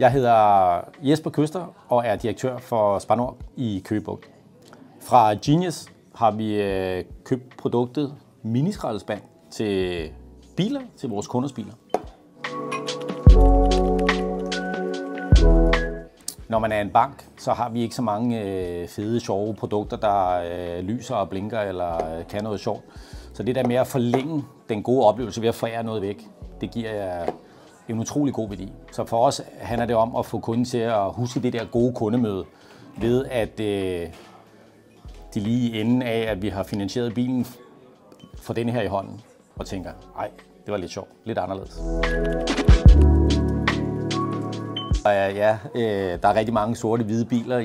Jeg hedder Jesper Køster og er direktør for Spar Nord i Køge Bugt. Fra Genius har vi købt produktet miniskraldespand til biler, til vores kunders biler. Når man er en bank, så har vi ikke så mange fede, sjove produkter, der lyser og blinker eller kan noget sjovt. Så det der med at forlænge den gode oplevelse ved at forære noget væk, det giver en utrolig god værdi. Så for os handler det om at få kunden til at huske det der gode kundemøde, ved at de lige inden af, at vi har finansieret bilen, får den her i hånden og tænker, ej, det var lidt sjovt, lidt anderledes. Ja, der er rigtig mange sorte-hvide biler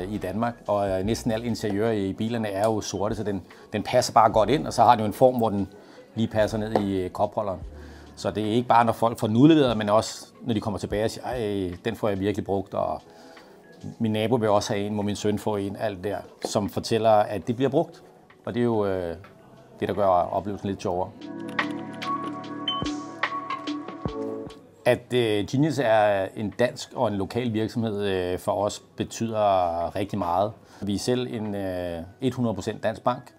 i Danmark, og næsten al interiør i bilerne er jo sorte, så den passer bare godt ind, og så har den jo en form, hvor den lige passer ned i kopholderen. Så det er ikke bare, når folk får den udleveret, men også når de kommer tilbage og siger, ej, den får jeg virkelig brugt, og min nabo vil også have en, hvor min søn får en, alt der, som fortæller, at det bliver brugt. Og det er jo det, der gør oplevelsen lidt sjovere. At Genius er en dansk og en lokal virksomhed for os betyder rigtig meget. Vi er selv en 100% dansk bank,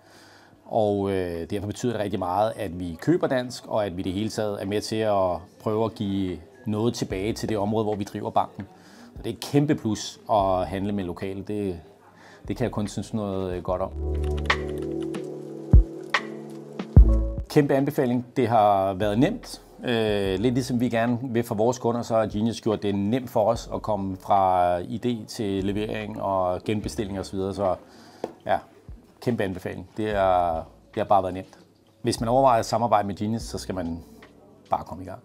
og derfor betyder det rigtig meget, at vi køber dansk, og at vi det hele taget er med til at prøve at give noget tilbage til det område, hvor vi driver banken. Så det er et kæmpe plus at handle med lokale. Det kan jeg kun synes noget godt om. Kæmpe anbefaling. Det har været nemt. Lidt ligesom vi gerne vil for vores kunder, så har Genius gjort det nemt for os at komme fra idé til levering og genbestilling osv. Så ja, kæmpe anbefaling. Det har bare været nemt. Hvis man overvejer at samarbejde med Genius, så skal man bare komme i gang.